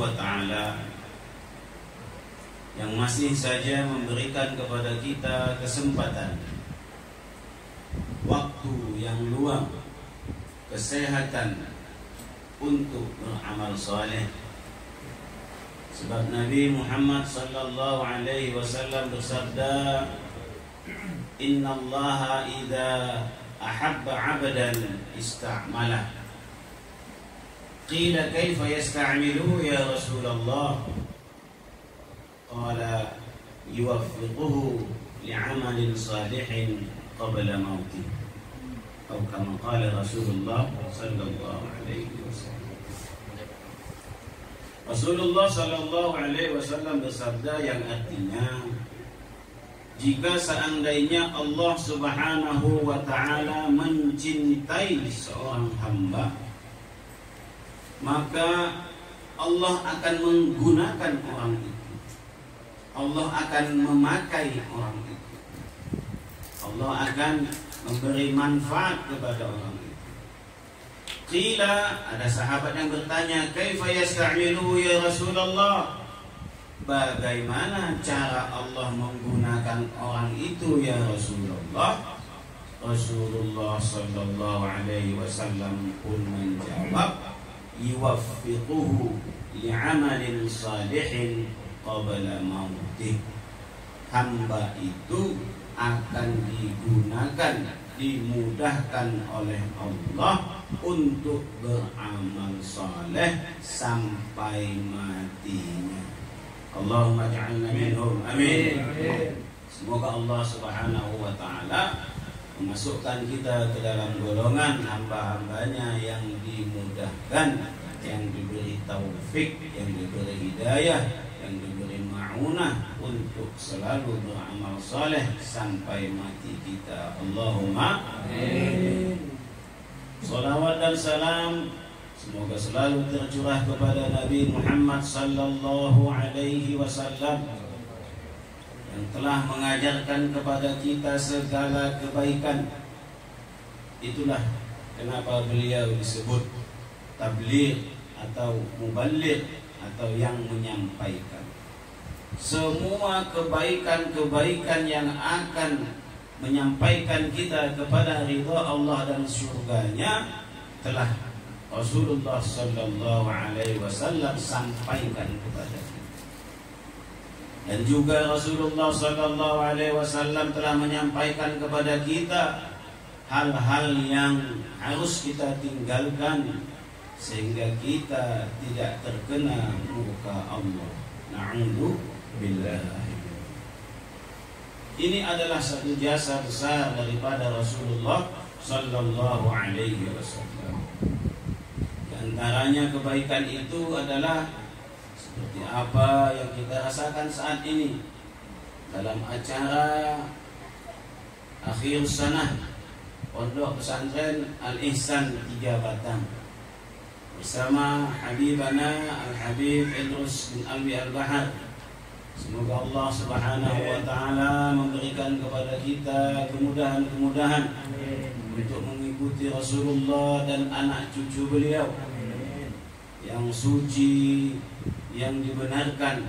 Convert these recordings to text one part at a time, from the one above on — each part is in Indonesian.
wa ta'ala yang masih saja memberikan kepada kita kesempatan, waktu yang luang, kesehatan untuk beramal saleh. Sebab Nabi Muhammad sallallahu alaihi wasallam bersabda, "Innallaha idza ahabba 'abdan ista'malah." Qila kaifa yasta'miluhu ya Rasulullah? Qala yuwaffiquhu li'amalin salihin qabla mautih. Atau kama qala Rasulullah sallallahu alaihi wasallam. Rasulullah sallallahu alaihi wasallam bersabda yang artinya, jika seandainya Allah Subhanahu wa taala mencintai seorang hamba, maka Allah akan menggunakan orang itu. Allah akan memakai orang itu. Allah akan memberi manfaat kepada orang itu. Qila, ada sahabat yang bertanya, kaifa yasta'miluhu ya Rasulullah? Bagaimana cara Allah menggunakan orang itu ya Rasulullah? Rasulullah sallallahu alaihi wasallam pun menjawab, yuwaffiquhu li'amalin salihin qabla mautih. Hamba itu akan digunakan, dimudahkan oleh Allah untuk beramal saleh sampai matinya. Allahumma ja'alna minhum. Amin. Semoga Allah Subhanahu wa taala memasukkan kita ke dalam golongan hamba-hambanya yang dimudahkan, yang diberi taufik, yang diberi hidayah, yang diberi ma'unah untuk selalu beramal saleh sampai mati kita. Allahumma amin. Salawat dan salam semoga selalu tercurah kepada Nabi Muhammad sallallahu alaihi wasallam yang telah mengajarkan kepada kita segala kebaikan. Itulah kenapa beliau disebut tabligh atau muballigh atau yang menyampaikan. Semua kebaikan-kebaikan yang akan menyampaikan kita kepada ridha Allah dan surganya telah Rasulullah sallallahu alaihi wasallam sampaikan kepada kita. Dan juga Rasulullah sallallahu alaihi wasallam telah menyampaikan kepada kita hal-hal yang harus kita tinggalkan sehingga kita tidak terkena murka Allah. Na'udzubillah. Ini adalah satu jasa besar daripada Rasulullah sallallahu alaihi wasallam. Di antaranya kebaikan itu adalah seperti apa yang kita rasakan saat ini dalam acara akhir sanah Pondok Pesantren Al-Ihsan 3 Batang bersama Habibana Al-Habib Idrus bin Alwi Al-Bahar. Semoga Allah Subhanahu wa taala memberikan kepada kita kemudahan-kemudahan untuk mengikuti Rasulullah dan anak cucu beliau yang suci, yang dibenarkan,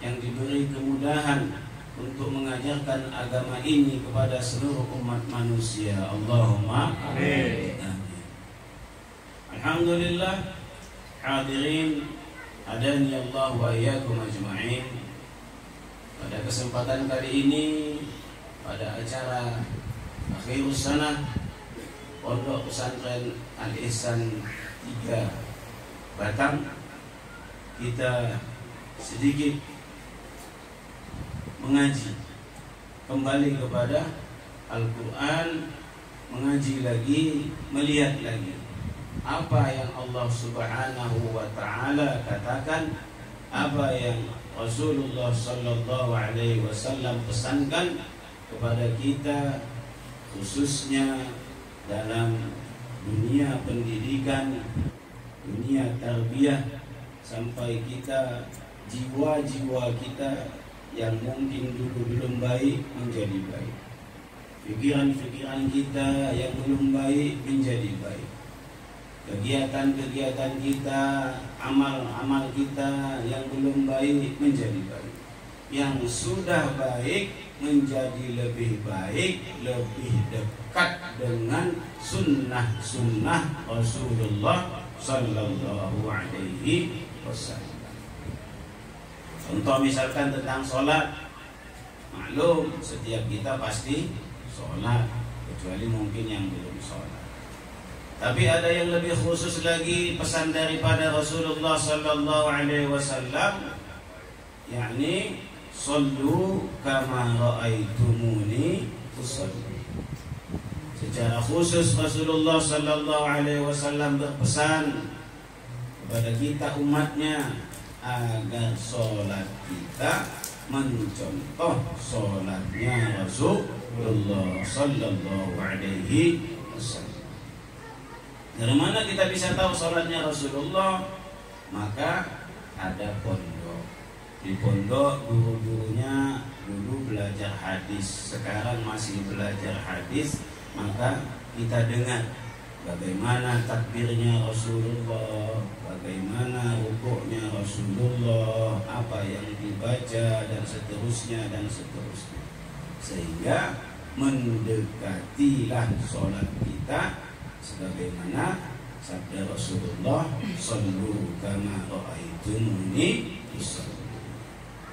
yang diberi kemudahan untuk mengajarkan agama ini kepada seluruh umat manusia. Allahumma amin. Alhamdulillah, hadirin hadani Allah wa iyyakum ajma'in. Pada kesempatan kali ini, pada acara akhir sanah Pondok Pesantren Al-Ihsan 3 Batang, kita sedikit mengaji kembali kepada Al-Quran, mengaji lagi, melihat lagi apa yang Allah Subhanahu wa ta'ala katakan, apa yang Rasulullah sallallahu alaihi wasallam pesankan kepada kita, khususnya dalam dunia pendidikan, dunia tarbiyah, sampai kita jiwa-jiwa kita yang mungkin dulu belum baik menjadi baik, pikiran-pikiran kita yang belum baik menjadi baik, kegiatan-kegiatan kita, amal-amal kita yang belum baik menjadi baik, yang sudah baik menjadi lebih baik, lebih dekat dengan sunnah-sunnah Rasulullah Sallallahu Alaihi Wasallam. Contoh misalkan tentang sholat, maklum setiap kita pasti sholat, kecuali mungkin yang belum sholat. Tapi ada yang lebih khusus lagi pesan daripada Rasulullah Sallallahu Alaihi Wasallam, yakni sallu kama ra'aitumuni usalli. Secara khusus Rasulullah Sallallahu Alaihi Wasallam berpesan kepada kita umatnya agar sholat kita mencontoh sholatnya Rasulullah Sallallahu Alaihi Wasallam. Dari mana kita bisa tahu sholatnya Rasulullah? Maka ada pondok. Di pondok guru-gurunya dulu belajar hadis, sekarang masih belajar hadis, maka kita dengar bagaimana takbirnya Rasulullah, bagaimana rukuknya Rasulullah, apa yang dibaca dan seterusnya dan seterusnya, sehingga mendekatilah sholat kita sebagaimana sabda Rasulullah, sallu kama ra'aitumuni usalli.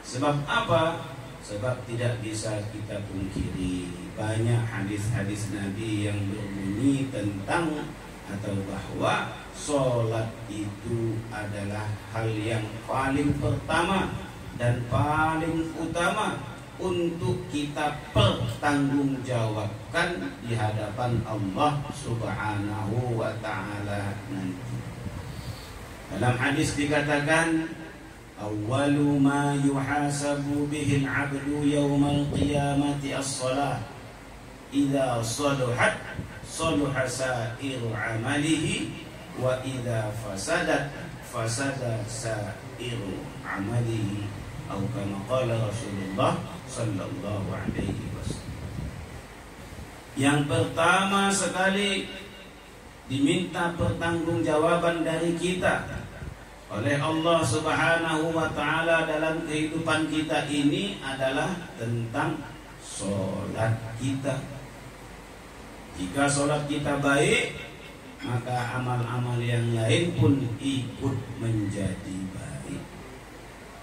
Sebab apa? Sebab tidak bisa kita pungkiri banyak hadis-hadis Nabi yang berbunyi tentang atau bahwa sholat itu adalah hal yang paling pertama dan paling utama untuk kita pertanggungjawabkan di hadapan Allah Subhanahu wa Ta'ala nanti. Dalam hadis dikatakan, awwalu ma yuhasabu bihi al-'abdu yawmal qiyamati as-salah. Idza saluhat saluha sa'iru 'amalihi wa idza fasadat fasada sa'iru 'amalihi. Atau kama qala Rasulullah sallallahu alaihi wasallam. Yang pertama sekali diminta pertanggungjawaban dari kita oleh Allah Subhanahu wa Ta'ala dalam kehidupan kita ini adalah tentang sholat kita. Jika sholat kita baik, maka amal-amal yang lain pun ikut menjadi baik.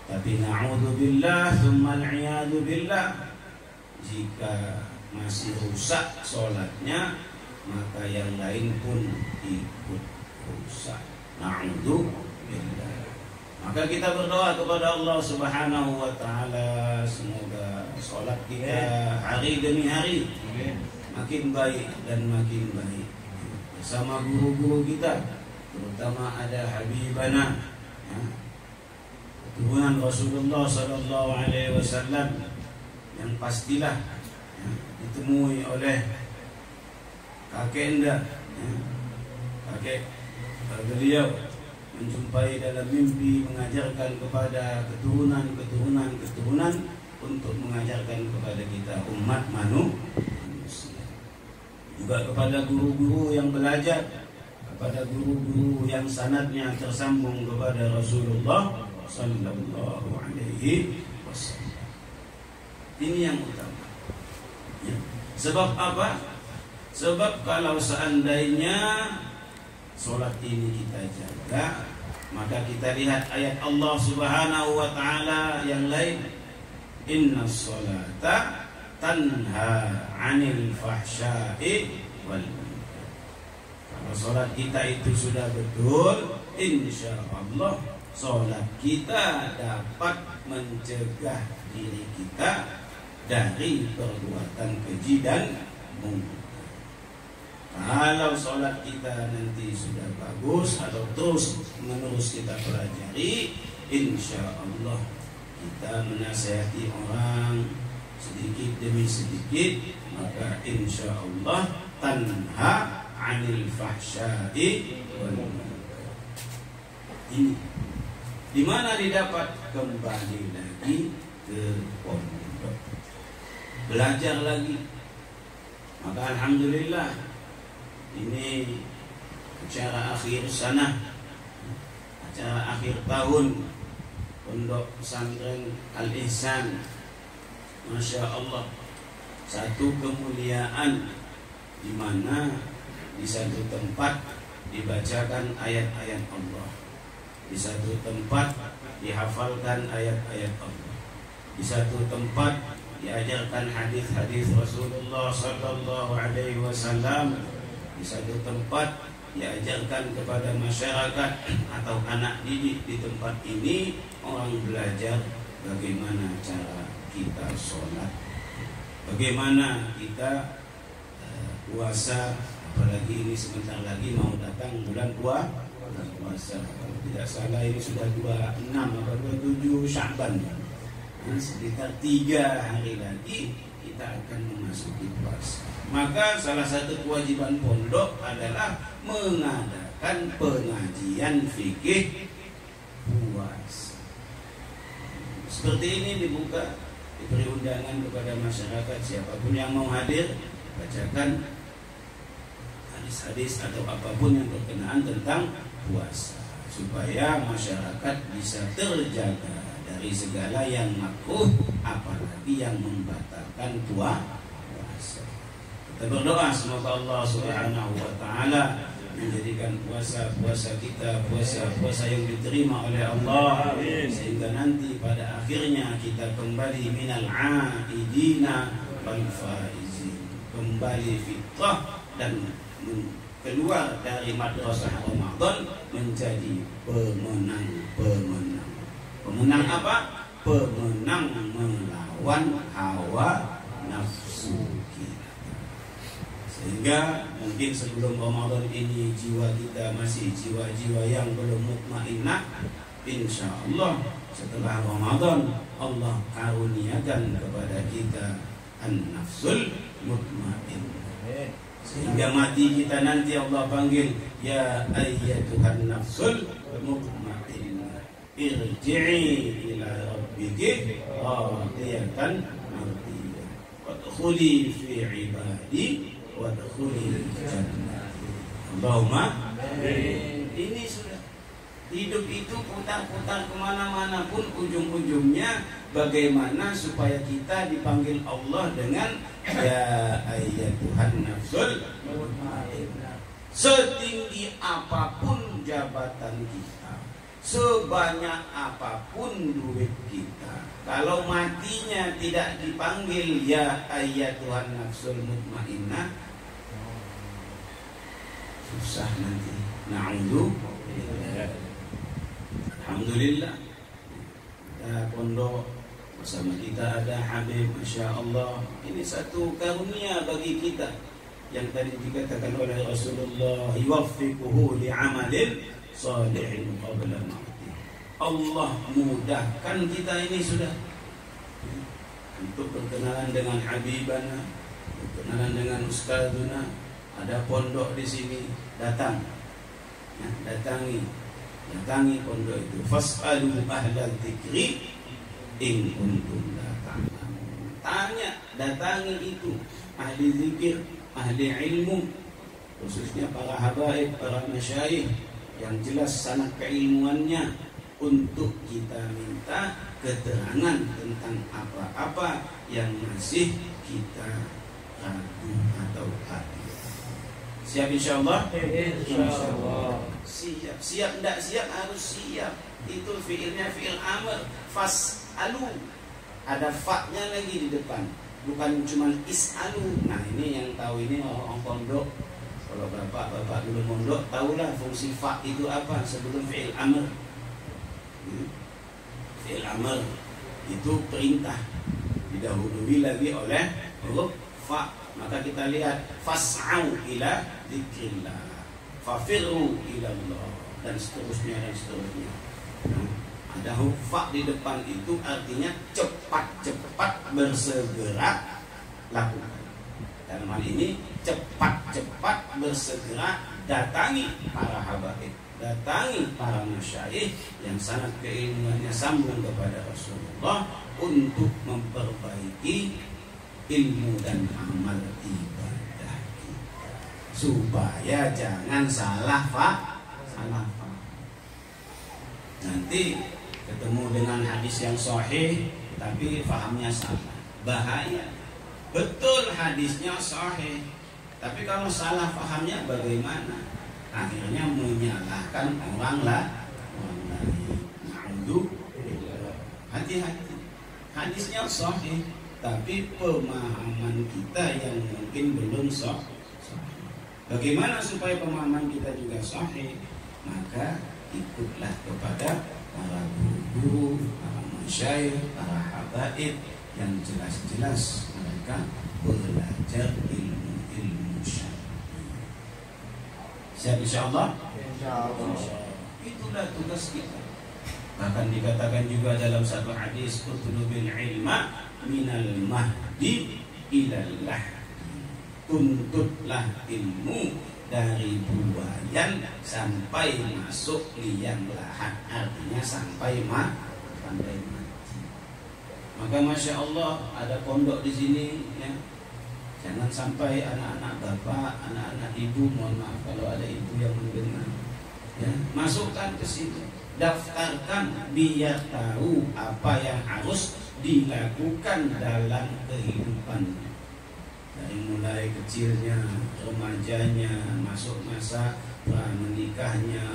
Tapi na'udzubillah tsumma al'iyadu billah, jika masih rusak sholatnya, maka yang lain pun ikut rusak. Na'udzubillah. Maka kita berdoa kepada Allah Subhanahu wa Ta'ala, semoga sholat kita hari demi hari makin baik dan makin baik bersama guru-guru kita, terutama ada Habibana, keturunan Rasulullah Sallallahu Alaihi Wasallam, yang pastilah ditemui oleh kakek anda, kakek beliau menjumpai dalam mimpi, mengajarkan kepada keturunan untuk mengajarkan kepada kita umat manusia, juga kepada guru-guru yang belajar, kepada guru-guru yang sanadnya tersambung kepada Rasulullah Sallallahu Alaihi Wasallam. Ini yang utama. Ya. Sebab apa? Sebab kalau seandainya sholat ini kita jaga, maka kita lihat ayat Allah Subhanahu wa Ta'ala yang lain, inna sholata tanha 'anil fahsya'i wal munkar. Kalau sholat kita itu sudah betul, insya Allah sholat kita dapat mencegah diri kita dari perbuatan keji dan munkar. Kalau sholat kita nanti sudah bagus atau terus menerus kita pelajari, insya Allah kita menasihati orang sedikit demi sedikit, maka insya Allah tanha 'anil fahsya'i wal munkar. Ini di mana didapat? Kembali lagi ke pondok, belajar lagi. Maka alhamdulillah, ini acara akhir sana, acara akhir tahun Pondok Pesantren Al-Ihsan. Masya Allah, satu kemuliaan di mana di satu tempat dibacakan ayat-ayat Allah, di satu tempat dihafalkan ayat-ayat Allah, di satu tempat diajarkan hadis-hadis Rasulullah sallallahu alaihi wasallam, di satu tempat diajarkan kepada masyarakat atau anak didik. Di tempat ini orang belajar bagaimana cara kita sholat, bagaimana kita puasa, apalagi ini sebentar lagi mau datang bulan puasa. Kalau tidak salah ini sudah 26 atau 27 Sya'ban, sekitar 3 hari lagi kita akan memasuki puasa. Maka salah satu kewajiban pondok adalah mengadakan pengajian fikih puasa. Seperti ini dibuka, diberi undangan kepada masyarakat, siapapun yang mau hadir, bacakan hadis-hadis atau apapun yang berkenaan tentang puasa, supaya masyarakat bisa terjaga dari segala yang makruh, apalagi yang membatalkan puasa. Kita berdoa semoga Allah Subhanahu wa taala menjadikan puasa kita puasa yang diterima oleh Allah. Amin. Sehingga nanti pada akhirnya kita kembali minal aidina wal faizin, kembali fitrah dan keluar dari madrasah Ramadan menjadi pemenang. Pemenang apa? Pemenang melawan hawa nafsu kita. Sehingga mungkin sebelum Ramadan ini jiwa kita masih jiwa-jiwa yang belum mutmainnah. Insya Allah setelah Ramadan Allah karuniakan kepada kita an-nafsul mutmainnah, sehingga mati kita nanti Allah panggil, ya ayyatuhan nafsul mutmainnah irji'i ila rabbiki radiyatan mardiyah wadkhuli fi ibadi wadkhuli jannati. Allahumma amin. Ini sudah hidup itu putar-putar kemana-mana pun ujung-ujungnya bagaimana supaya kita dipanggil Allah dengan ya ayyatuhan nafsul mutmainnah. Setinggi apapun jabatan kita, sebanyak apapun duit kita, kalau matinya tidak dipanggil ya ayyatuhan nafsul mutmainnah, susah nanti. Alhamdulillah, pondok bersama kita ada Habib, Masya Allah. Ini satu karunia bagi kita yang tadi dikatakan oleh Rasulullah, yuwaffiquhu li'amalin salihin qabla mauti. Allah mudahkan kita ini sudah untuk berkenalan dengan Habibana, berkenalan dengan Ustazuna. Ada pondok di sini, datang, ya, datangi pondok itu. Fas'alu ahlal dzikri in kuntum la ta'lamun. Tanya, datangi itu ahli zikir, ahli ilmu, khususnya para habaib, para masyayikh yang jelas sanad keilmuannya, untuk kita minta keterangan tentang apa-apa yang masih kita ragu atau hati. Siap insyaallah? Insyaallah. Siap enggak siap? Harus siap. Itu fiilnya fiil amr. Fas'alu, ada fa-nya lagi di depan, bukan cuma is'alu. Nah ini yang tahu ini orang pondok. Kalau bapak dulu pondok tahulah fungsi fa itu apa sebelum fiil amr. Fiil amr itu perintah, didahului lagi oleh huruf fa. Maka kita lihat fas'au ila dzikrillah, fafirru ila Allah, dan seterusnya. Nah, ada huruf fa di depan itu artinya cepat-cepat bersegera lakukan. Dalam hal ini cepat-cepat bersegera datangi para habaib, datangi para masyayikh yang sangat keilmuannya sambung kepada Rasulullah untuk memperbaiki ilmu dan amal ibadah kita. supaya jangan salah paham. Nanti ketemu dengan hadis yang sahih tapi fahamnya salah, bahaya. Betul hadisnya sahih, tapi kalau salah fahamnya bagaimana? Akhirnya menyalahkan orang lain. Hati-hati. Hadisnya sahih, tapi pemahaman kita yang mungkin belum sahih. Bagaimana supaya pemahaman kita juga sahih? Maka ikutlah kepada para guru, para masyayikh, para habaib yang jelas-jelas mereka belajar ilmu syar'i. Siap insyaallah? Insyaallah. Itulah tugas kita. Bahkan dikatakan juga dalam satu hadis, utlubil ilma minal mahdi ilal lahdi. Tuntutlah ilmu dari buayan sampai masuk liang lahat, artinya sampai mati. Maka masya Allah ada pondok di sini, ya. Jangan sampai anak-anak bapak, anak-anak ibu, mohon maaf kalau ada ibu yang mendengar, ya, masukkan ke situ, daftarkan biar tahu apa yang harus dilakukan dalam kehidupan. Dari mulai kecilnya, remajanya, masuk masa menikahnya,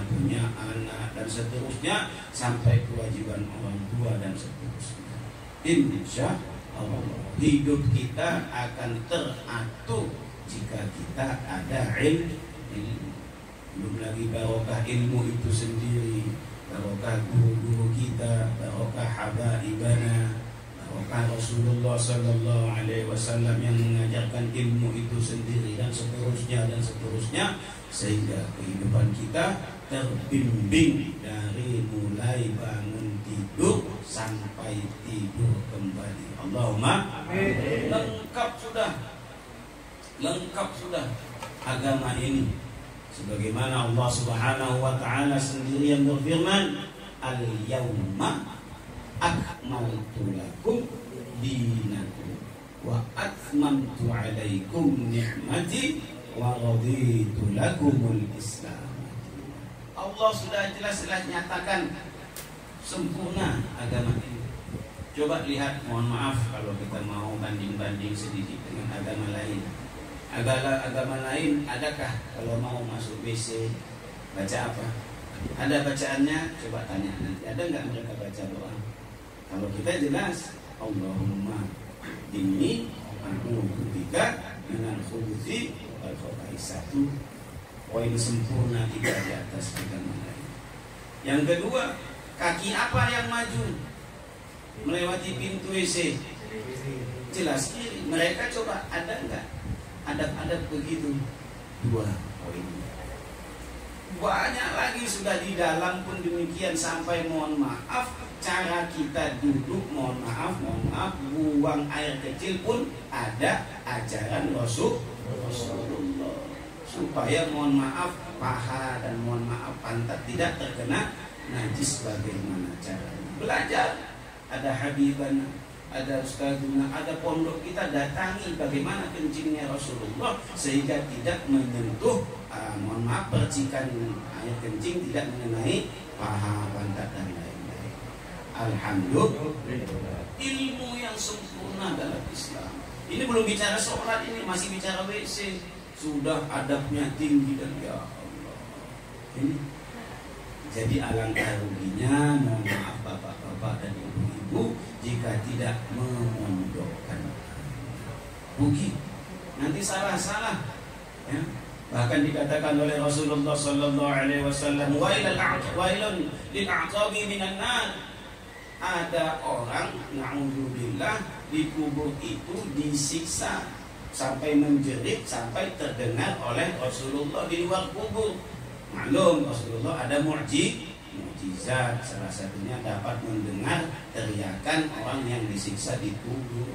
punya anak dan seterusnya, sampai kewajiban orang tua dan seterusnya. Insya Allah hidup kita akan teratur jika kita ada ilmu. Belum lagi barokah ilmu itu sendiri, barokah guru-guru kita, barokah habaibana, barokah Rasulullah Sallallahu Alaihi Wasallam yang mengajarkan ilmu itu sendiri, dan seterusnya, sehingga kehidupan kita terbimbing dari mulai bangun tidur sampai tidur kembali. Allahumma amin. Lengkap sudah agama ini, sebagaimana Allah Subhanahu wa taala sendiri yang berfirman, al-yauma akmaltu lakum dinakum wa atmamtu alaikum ni'mati wa raditu lakumul Islam. Allah sudah jelas-jelas nyatakan sempurna agama ini. Coba lihat, mohon maaf kalau kita mau banding-banding sedikit dengan agama lain. Agama lain adakah kalau mau masuk WC baca apa? Ada bacaannya? Coba tanya nanti. Ada nggak mereka baca doa? Kalau kita jelas, Allahumma inni a'udzubika minal khubuthi wal khaba'is. Satu poin sempurna kita di atas agama lain. Yang kedua, kaki apa yang maju melewati pintu WC? Jelas kiri. Mereka coba ada nggak adab-adab begitu? Dua poin. Banyak lagi sudah di dalam pun demikian, sampai mohon maaf cara kita duduk, mohon maaf buang air kecil pun ada ajaran Rasulullah, supaya mohon maaf paha dan mohon maaf pantat tidak terkena najis. Bagaimana caranya? Belajar. Ada habibana, ada ustadzuna, ada pondok, kita datangi bagaimana kencingnya Rasulullah sehingga tidak menyentuh mohon maaf percikan air kencing tidak mengenai paha, pantat dan lain-lain. Alhamdulillah, ilmu yang sempurna dalam Islam. Ini belum bicara sholat, ini masih bicara WC, sudah adabnya tinggi. Dan ya Allah, ini jadi alangkah ruginya, mohon maaf bapak-bapak dan ibu-ibu, jika tidak memondokkan. Rugi, nanti salah-salah, ya. Bahkan dikatakan oleh Rasulullah Sallallahu Alaihi Wasallam, wailun lil a'qabi minan nar. Ada orang, na'udzubillah, di kubur itu disiksa sampai menjerit, sampai terdengar oleh Rasulullah di luar kubur. Maklum Rasulullah ada mukjizat, salah satunya dapat mendengar teriakan orang yang disiksa di kubur.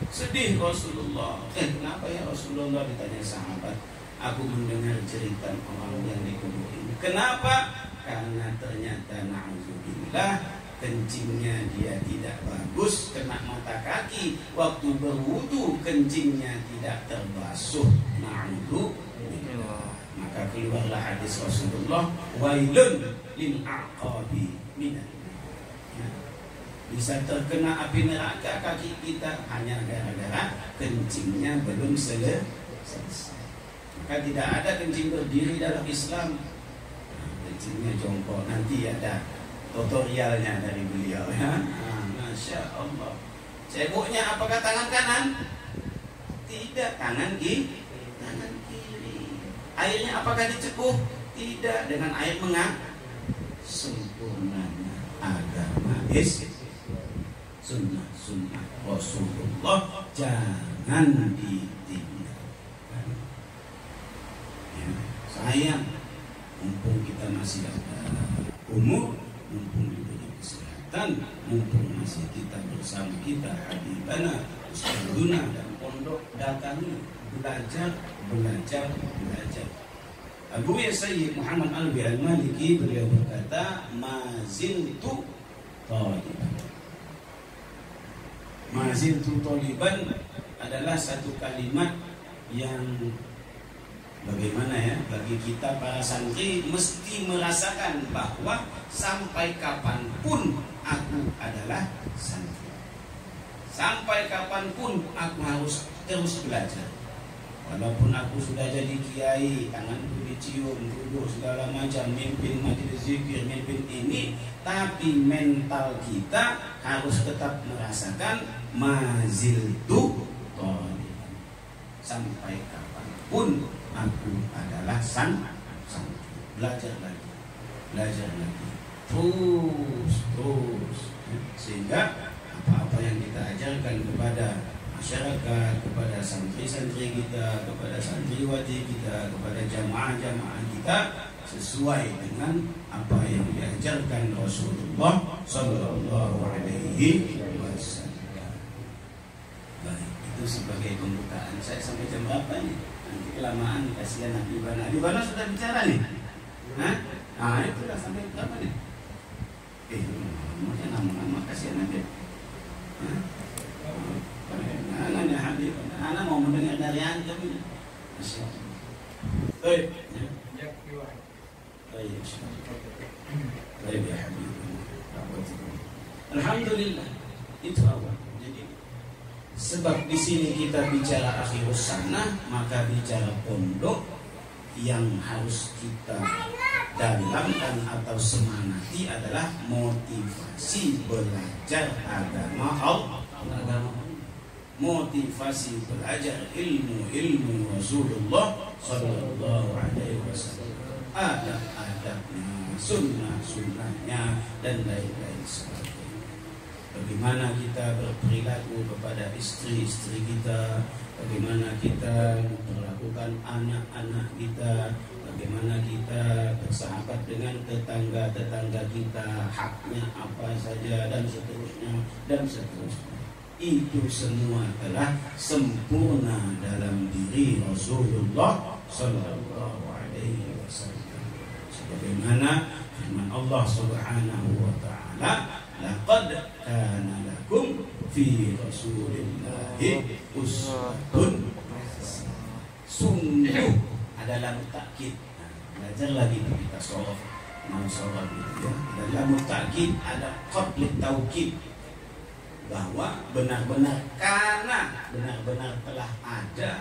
Sedih Rasulullah. Kenapa ya Rasulullah? Ditanya sahabat. Aku mendengar cerita orang yang di kubur ini. Kenapa? Karena ternyata na'udzubillah kencingnya dia tidak bagus, kena mata kaki, waktu berwudu kencingnya tidak terbasuh, na'udzubillah, maka keluarlah hadis Rasulullah, wailun lil aqabi minan. Bisa terkena api neraka kaki kita hanya gara-gara kencingnya belum selesai. Maka tidak ada kencing berdiri dalam Islam. Kencingnya jongkok, nanti ada tutorialnya dari beliau ya. Masya Allah. Ceboknya apakah tangan kanan? Tidak, tangan kiri. Airnya apakah dicepuh? Tidak, dengan air mengalir. Sempurnanya agama Islam, sunnah Rasulullah jangan ditinggalkan. Ya, sayang, mumpung kita masih ada umur, mumpung diberi kesehatan, mumpung masih kita bersama kita habibana, ustadzuna dan pondok, datangi, belajar. Abu Sayyid Muhammad Alwi Al-Maliki beliau berkata, maziltu thaliban. Maziltu thaliban adalah satu kalimat yang bagaimana ya, bagi kita para santri mesti merasakan bahwa sampai kapanpun aku adalah santri, sampai kapanpun aku harus terus belajar. Walaupun aku sudah jadi kiai, tanganku dicium, duduk segala macam, mimpin majelis zikir, mimpin ini, tapi mental kita harus tetap merasakan maziltu thaliban. Sampai kapanpun aku adalah santri. Belajar lagi, terus, sehingga apa-apa yang kita ajarkan kepada masyarakat, kepada santri-santri kita, kepada santriwati kita, kepada jamaah-jamaah kita sesuai dengan apa yang diajarkan Rasulullah Sallallahu Alaihi Wasallam. Baik, itu sebagai pembukaan. Saya sampai jam berapa nih? Nanti kelamaan, kasihan Habibana. Habibana sudah bicara nih? Nah, itulah sampai berapa nih? Mungkin nama-nama kasihan Habib. Anak Habib, anak mau mendengar dari antum. Masya Allah. Baik. Baik ya Habib. Alhamdulillah. Itu awal. Jadi sebab di sini kita bicara akhirus sanah, maka bicara pondok yang harus kita dalamkan atau semangati adalah motivasi belajar agama Allah. Motivasi belajar ilmu Rasulullah Sallallahu Alaihi Wasallam, adab-adabnya, sunnah-sunnahnya dan lain-lain sebagainya. Bagaimana kita berperilaku kepada istri-istri kita, bagaimana kita memperlakukan anak-anak kita, bagaimana kita bersahabat dengan tetangga-tetangga kita, haknya apa saja dan seterusnya. Itu semua telah sempurna dalam diri Rasulullah Sallallahu Alaihi Wasallam. Sebagaimana firman Allah Subhanahu Wa Taala, laqad kana lakum fi Rasulillahi uswatun hasanah. Sungguh adalah takkid. Belajar lagi kita sorof, mau sorof itu ya. Dalam takkid ada qad litaukid, bahwa benar-benar telah ada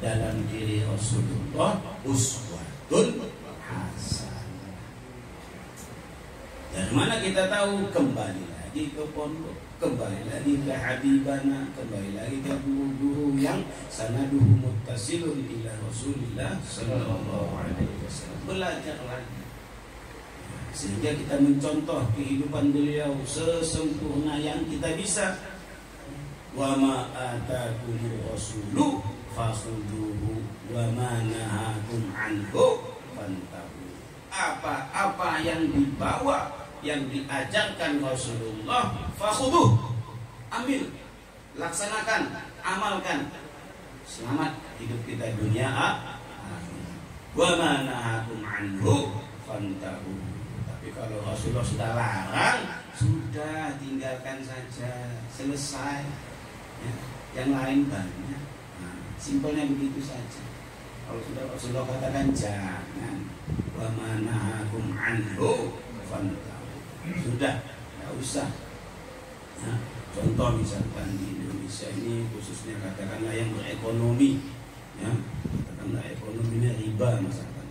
dalam diri Rasulullah uswatun hasanah. Dari mana kita tahu? Kembali lagi ke pondok, kembali lagi ke habibana, kembali lagi ke guru-guru yang sanaduhu muttasilun ila Rasulillah Sallallahu Alaihi Wasallam. Belajar lagi sehingga kita mencontoh kehidupan beliau sesempurna yang kita bisa. Wa ma atakumur rasulu fakhudhuhu wa ma nahakum anhu fantahu. Apa-apa yang dibawa, yang diajarkan Rasulullah, fakhudhuh, ambil, laksanakan, amalkan. Selamat hidup kita dunia akhirat. Wa ma nahakum anhu fantahu. Kalau Rasulullah sudah larang, sudah saja, selesai. Ya. Yang lain banyak. Nah, simpelnya begitu saja. Kalau sudah Rasulullah katakan jangan, wa manahakum anhu fantahu. Sudah, tidak usah. Ya. Contoh misalkan di Indonesia ini khususnya katakanlah yang berekonomi, ya, katakanlah ekonominya riba misalkan.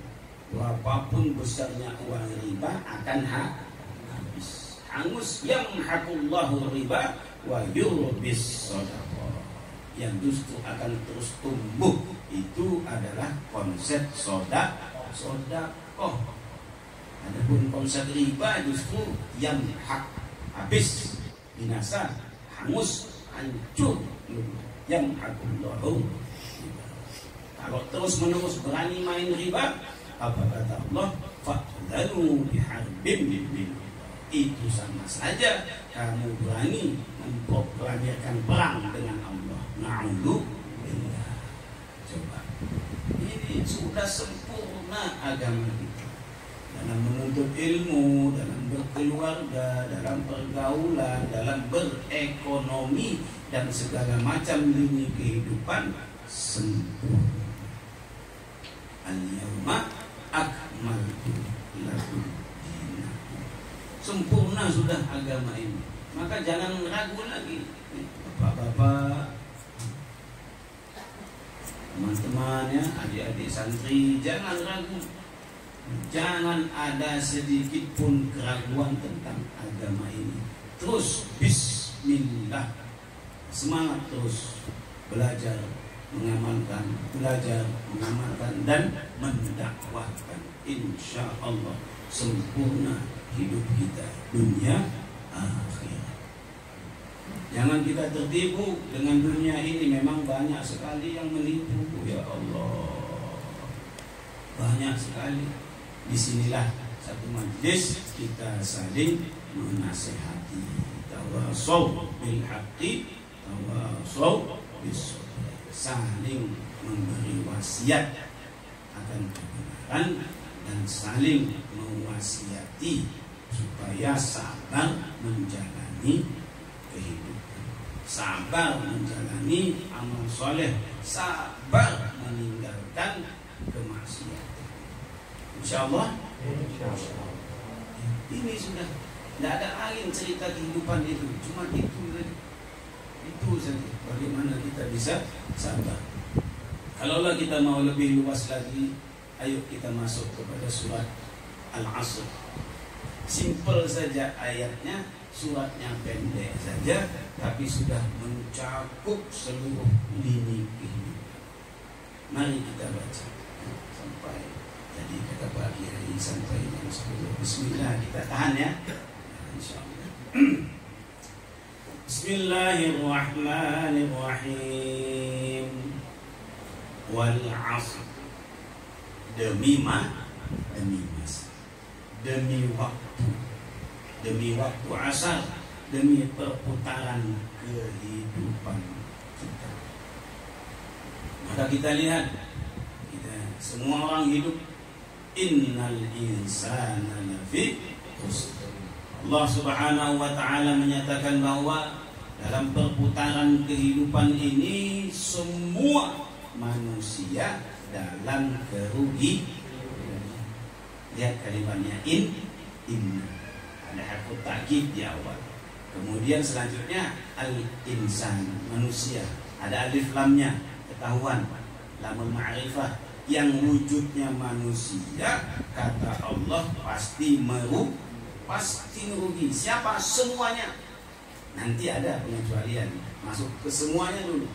Berapapun besarnya uang riba akan habis. Hangus yamhaqullahu riba wa yurbis shadaqah. Yang justru akan terus tumbuh itu adalah konsep sedekah. Adapun konsep riba justru yang habis, binasa, hangus, hancur. Yang hakullahu. Kalau terus menerus berani main riba, apa kata Allah? Fa'dhanu biharbin minallah. Itu sama saja kamu berani memproklamirkan perang dengan Allah. Na'udzubillah. Coba. Ini sudah sempurna agama kita. Dalam menuntut ilmu, dalam berkeluarga, dalam pergaulan, dalam berekonomi dan segala macam lini kehidupan sempurna. Al-yawma akmaltu lakum dinakum. Sempurna sudah agama ini. Maka jangan ragu lagi, bapak-bapak, teman-teman, ya, adik-adik santri, jangan ragu. Jangan ada sedikit pun keraguan tentang agama ini. Terus bismillah, semangat terus belajar, mengamalkan, dan mendakwahkan. Insya Allah sempurna hidup kita dunia akhirat. Jangan kita tertipu dengan dunia ini. Memang banyak sekali yang menipu, ya Allah, banyak sekali. Disinilah satu majlis kita saling menasehati. Tawasaw bil haqqi, tawasaw bis sabr. Saling memberi wasiat akan kebenaran dan saling mewasiati supaya sabar menjalani kehidupan, sabar menjalani amal soleh, sabar meninggalkan kemaksiatan. Insyaallah. Ini sudah tidak ada lain cerita kehidupan itu, cuma itu saja. Bagaimana kita bisa sabar? Kalaulah kita mau lebih luas lagi, ayo kita masuk kepada surat Al-Asr. Simple saja ayatnya, suratnya pendek saja, tapi sudah mencakup seluruh lini kehidupan. Mari kita baca sampai jadi kata pagi hari sampai jam 10. Bismillah, kita tahan ya. Insyaallah. Bismillahirrahmanirrahim. Wal 'asr. Demi masa, demi waktu asar, demi perputaran kehidupan kita. Maka kita lihat, kita semua orang hidup. Innal insana lafi khusr. Allah Subhanahu wa ta'ala menyatakan bahwa dalam perputaran kehidupan ini semua manusia dalam kerugian. Lihat kalimatnya inna. Ada harfu ta'kid di awal. Kemudian selanjutnya al-insan, manusia. Ada alif lamnya, ketahuan. Lamul ma'rifah. Yang wujudnya manusia, kata Allah, pasti merugi. Siapa? Semuanya. Nanti ada pengecualian, masuk ke semuanya dulu.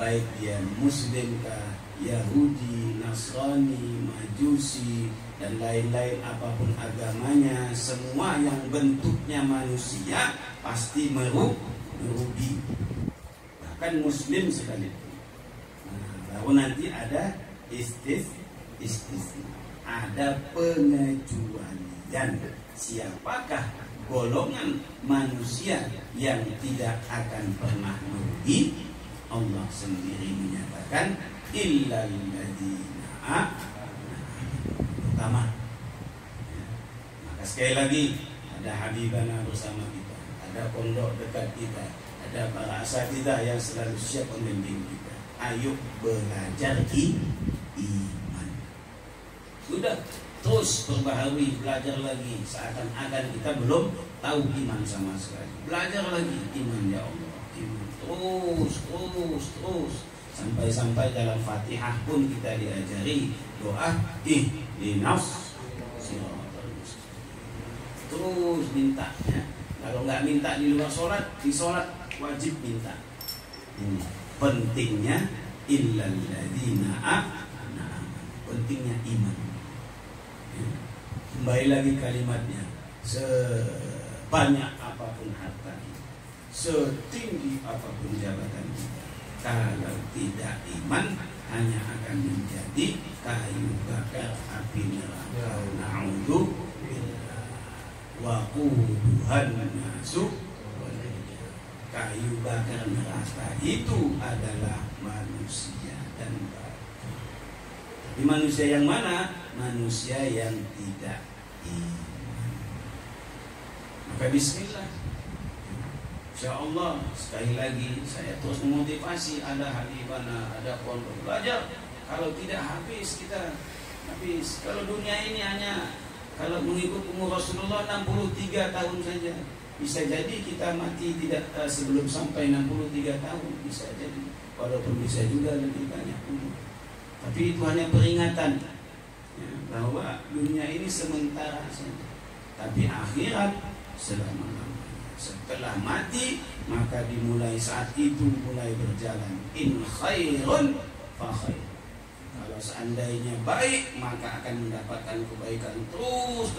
Baik dia Muslim kah, Yahudi, Nasrani, Majusi, dan lain-lain apapun agamanya, semua yang bentuknya manusia pasti merugi. Bahkan Muslim sekalipun. Lalu nanti ada istisna, ada pengecualian. Siapakah golongan manusia yang tidak akan pernah merugi? Allah sendiri menyatakan illal ladzina. Pertama, maka sekali lagi ada Habibana bersama kita, ada pondok dekat kita, ada para asatidzah yang selalu siap membimbing kita. Ayo belajar iman. Sudah, terus perbaharui, belajar lagi. Seakan-akan kita belum tahu iman sama sekali. Belajar lagi iman, ya Allah. Iman. Terus. Sampai-sampai dalam Fatihah pun kita diajari doa ihdinas siratal mustaqim. Terus minta, ya. Kalau nggak minta di luar sholat, di sholat wajib minta. Ini pentingnya illal ladzina amanu. Pentingnya iman. Ya. Kembali lagi kalimatnya, sebanyak apapun harta kita, setinggi apapun jabatan kita, kalau tidak iman hanya akan menjadi kayu bakar api neraka. Na'udzubillah. Wa quduhan nasu, kayu bakar neraka itu adalah manusia dan batu. Tapi manusia yang mana? Manusia yang tidak iman. Maka bismillah. InsyaAllah sekali lagi saya terus memotivasi, ada hadibana, ada pondok belajar. Kalau tidak habis kita habis. Kalau dunia ini hanya kalau mengikut umur Rasulullah 63 tahun saja, bisa jadi kita mati tidak sebelum sampai 63 tahun, bisa jadi. Walaupun bisa juga lebih banyak umur. Tapi itu hanya peringatan, ya, bahwa dunia ini sementara saja. Tapi akhirat selama-lamanya. Setelah mati maka dimulai saat itu mulai berjalan. In khairun fa khair. Kalau seandainya baik maka akan mendapatkan kebaikan terus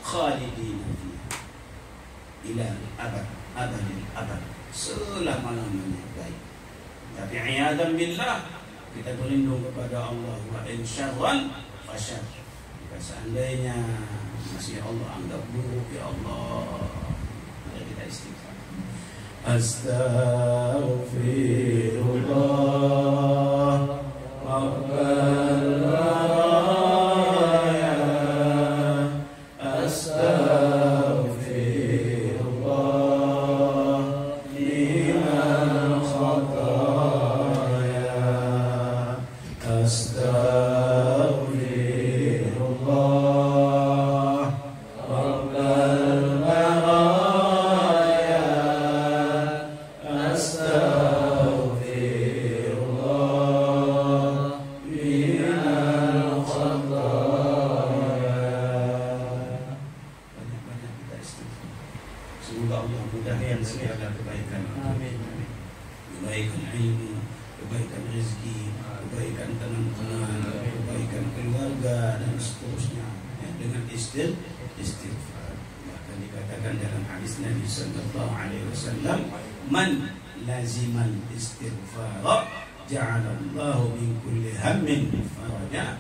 khalidina fiha ila abad selama-lamanya baik. Tapi iyadzan billah, kita berlindung kepada Allah. Wa in syarran fa syarr. Jika seandainya masih Allah anggap buruk, ya Allah, kita istighfar. Astaghfirullah Rabbal baraya. Astaghfirullah minal khataya. Astaghfirullah Rabbal baraya. Astaghfirullah minal khataya. Banyak-banyak kita istighfar. Semoga Allah mudahkan segala kebaikan. Amin. Kebaikan ilmu, kebaikan rezeki, kebaikan teman-teman, kebaikan keluarga dan seterusnya, ya, dengan istighfar. Bahkan dikatakan dalam hadis Nabi sallallahu alaihi wasallam, man lazimal istighfar ja'alallahu min kulli hammin faraja